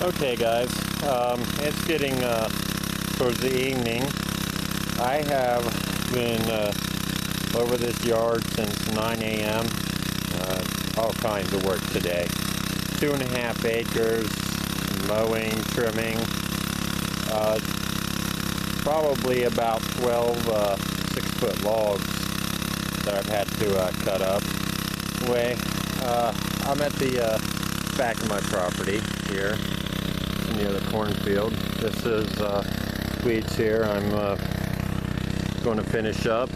Okay guys, it's getting towards the evening. I have been over this yard since 9 a.m. All kinds of work today. 2.5 acres, mowing, trimming, probably about 12 6-foot logs that I've had to cut up. Anyway, I'm at the back of my property here near the cornfield. This is weeds here. I'm going to finish up,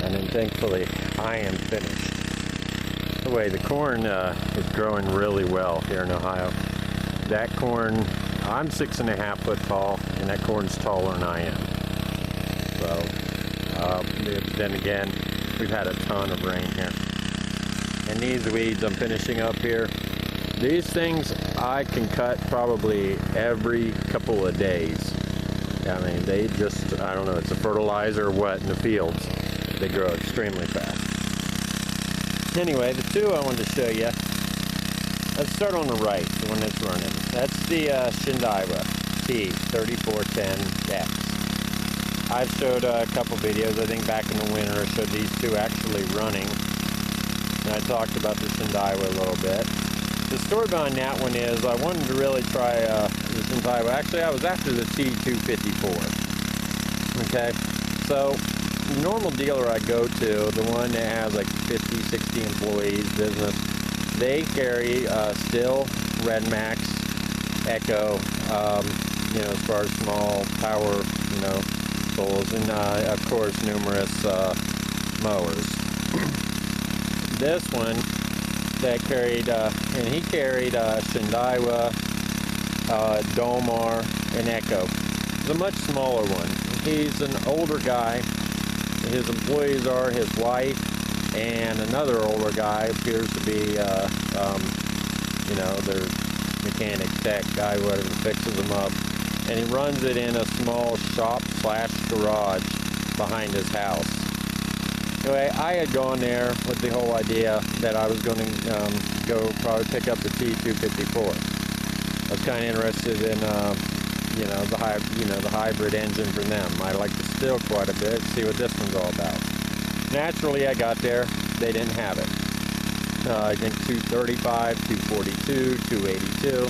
and then thankfully I am finished. Anyway, the corn is growing really well here in Ohio. That corn, I'm 6.5 foot tall, and that corn's taller than I am. So, then again, we've had a ton of rain here. And these weeds I'm finishing up here, these things I can cut probably every couple of days. I mean, they just, I don't know, it's a fertilizer or what in the fields. They grow extremely fast. Anyway, the two I wanted to show you, let's start on the right, the one that's running. That's the Shindaiwa T3410X. I've showed a couple videos, I think back in the winter, I showed these two actually running. And I talked about the Shindaiwa a little bit. The story behind that one is I wanted to really try the Shindaiwa. Actually, I was after the T254. Okay, so the normal dealer I go to, the one that has like 50, 60 employees business, they carry still Red Max, Echo, you know, as far as small power, you know, tools, and of course numerous mowers. This one that carried, and he carried Shindaiwa, Domar, and Echo. It's a much smaller one. He's an older guy. His employees are his wife and another older guy, appears to be, you know, their mechanic tech guy, whatever, fixes them up. And he runs it in a small shop / garage behind his house. Anyway, I had gone there with the whole idea that I was going to go probably pick up the T254. I was kind of interested in, you know, the hybrid engine from them. I like the still quite a bit, see what this one's all about. Naturally, I got there, they didn't have it. I think 235, 242, 282.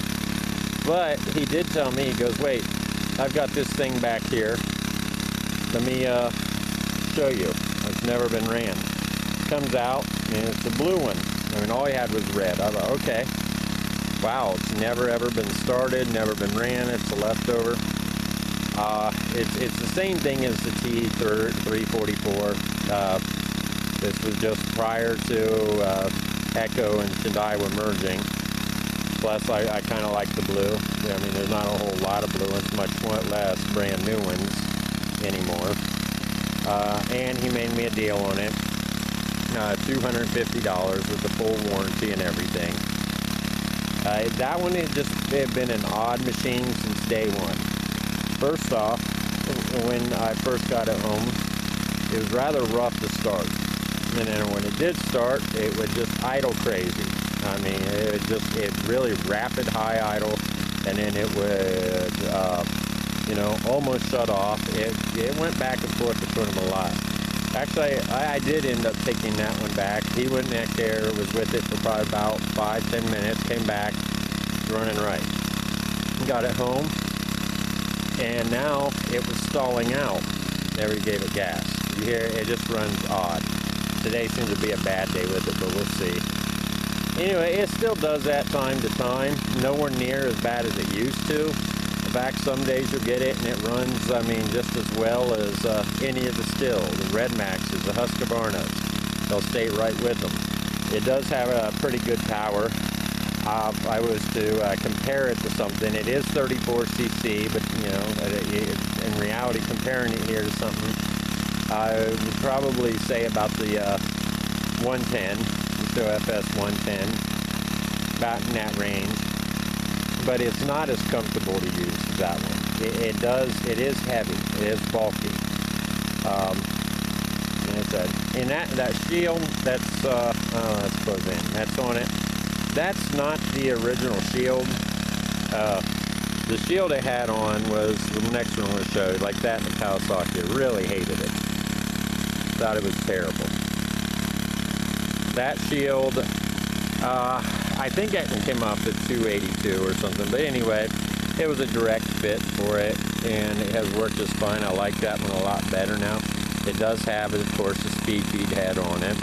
But he did tell me, he goes, wait, I've got this thing back here. Let me show you. It's never been ran. Comes out, and it's a blue one. I mean, all he had was red. I thought, okay. Wow, it's never ever been started, never been ran. It's a leftover. It's the same thing as the T344. This was just prior to Echo and Shindaiwa merging. Plus, I kind of like the blue. I mean, there's not a whole lot of blue ones, much less brand new ones anymore. And he made me a deal on it. $250 with the full warranty and everything. That one had been an odd machine since day one. First off, when I first got it home, it was rather rough to start. And then when it did start, it would just idle crazy. I mean, it really rapid high idle, and then it would, you know, almost shut off. It went back and forth between them a lot. Actually, I did end up taking that one back. He went back there, was with it for probably about 5-10 minutes, came back, running right. Got it home, and now it was stalling out. Never gave it gas. You hear it just runs odd. Today seems to be a bad day with it, but we'll see. Anyway, it still does that time to time. Nowhere near as bad as it used to. In fact, some days you'll get it and it runs, I mean, just as well as any of the still. The Red Maxes, the Husqvarnas. They'll stay right with them. It does have a pretty good power. If I was to compare it to something, it is 34 cc, but you know, in reality, comparing it here to something, I would probably say about the 110, so FS 110, about in that range. But it's not as comfortable to use as that one. It is heavy, it is bulky. And that shield, that's closed in, that's on it. That's not the original shield. The shield it had on was the next one I'm going to show you, like that in the Kawasaki. I really hated it. Thought it was terrible. That shield, I think that one came off at 282 or something, but anyway, it was a direct fit for it, and it has worked just fine. I like that one a lot better now. It does have, of course, the speed feed head on it.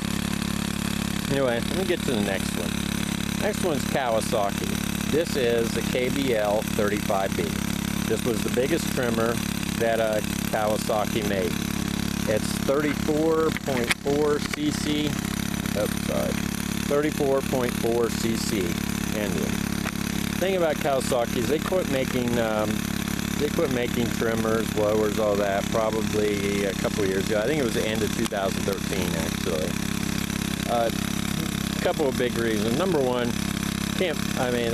Anyway, let me get to the next one. Next one's Kawasaki. This is the KBL 35B. This was the biggest trimmer that Kawasaki made. It's 34.4 cc. Oh, sorry. 34.4 cc engine. The thing about Kawasaki is they quit making trimmers, blowers, all that probably a couple of years ago. I think it was the end of 2013 actually. A couple of big reasons. Number one, there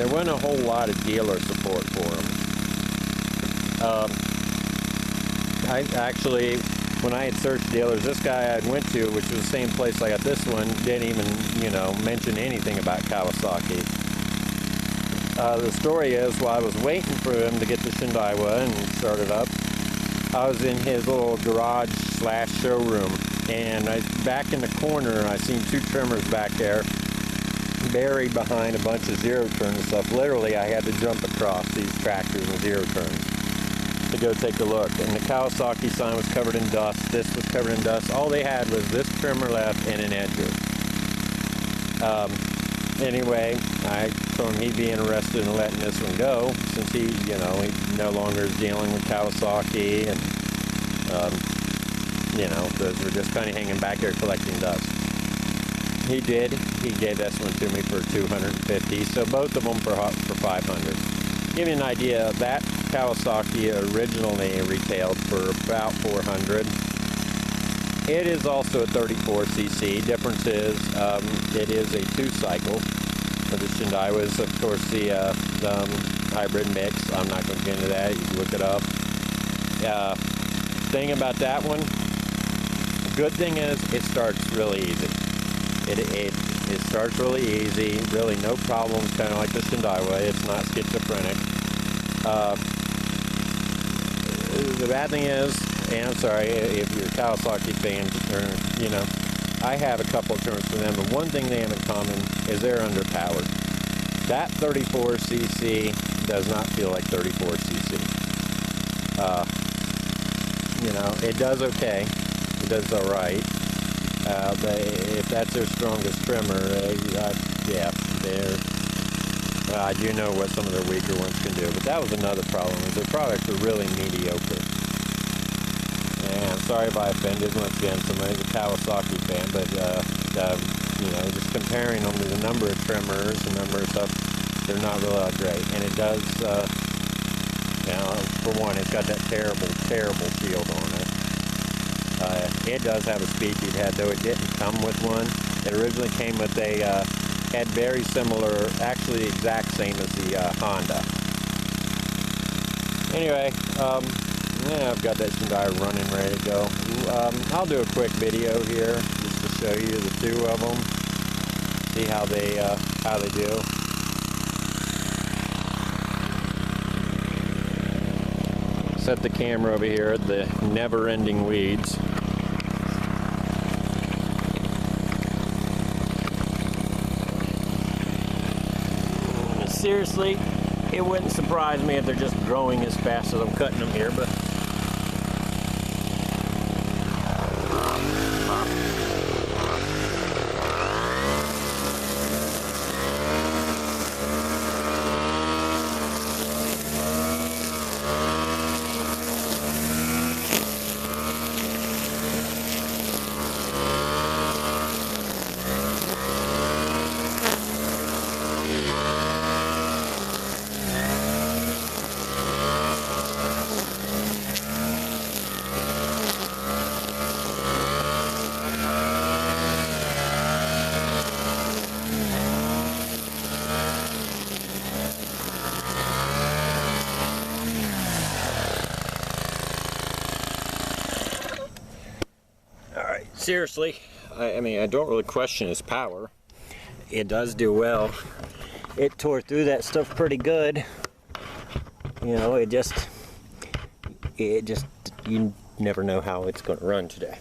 wasn't a whole lot of dealer support for them. I actually, when I had searched dealers, this guy I went to, which was the same place I got this one, didn't even, mention anything about Kawasaki. The story is, while I was waiting for him to get the Shindaiwa and start it up, I was in his little garage / showroom, and back in the corner, I seen two trimmers back there, buried behind a bunch of zero turn and stuff. Literally, I had to jump across these tractors and zero turns to go take a look. And the Kawasaki sign was covered in dust. This was covered in dust. All they had was this trimmer left and an edger. Anyway, I told him he'd be interested in letting this one go, since he no longer is dealing with Kawasaki, and those were just kind of hanging back there collecting dust. He did. He gave this one to me for $250, so both of them for $500. Give you an idea, that Kawasaki originally retailed for about $400. It is also a 34 cc. Difference is it is a 2-cycle. So the Shindaiwa is, of course, the hybrid mix. I'm not going to get into that. You can look it up. Thing about that one, good thing is it starts really easy. It starts really easy, really no problems, kind of like the Shindaiwa. It's not schizophrenic. The bad thing is, and I'm sorry if you're a Kawasaki fan, or I have a couple of trimmers for them, but one thing they have in common is they're underpowered. That 34 cc does not feel like 34 cc. It does okay. It does all right. But if that's their strongest trimmer, I do know what some of their weaker ones can do. But that was another problem, is their products are really mediocre. And I'm sorry if I offended, once again, somebody's a Kawasaki fan, but just comparing them to the number of trimmers, the number of stuff, they're not really that great. And it does, for one, it's got that terrible, terrible shield on it. It does have a speed feed head, though it didn't come with one. It originally came with a head very similar, actually the exact same as the Honda. Anyway, I've got that Shindaiwa running ready to go. I'll do a quick video here just to show you the two of them, see how they do. Set the camera over here at the never-ending weeds. Seriously, it wouldn't surprise me if they're just growing as fast as I'm cutting them here, but seriously, I don't really question its power. It does do well. It tore through that stuff pretty good. you know, it just, you never know how it's going to run today.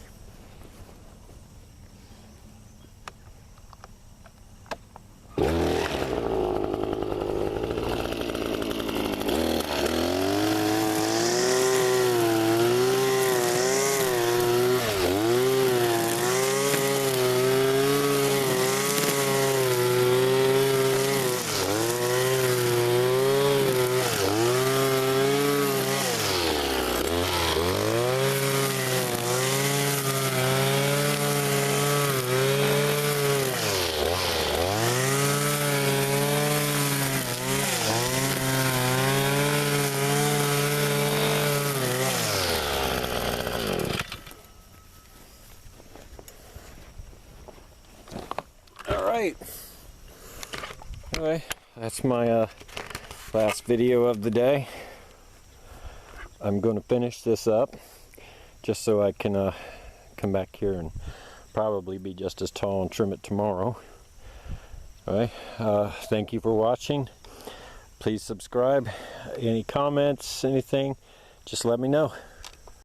Alright, anyway, that's my last video of the day. I'm going to finish this up just so I can come back here and probably be just as tall and trim it tomorrow. Alright, thank you for watching. Please subscribe. Any comments, anything, just let me know.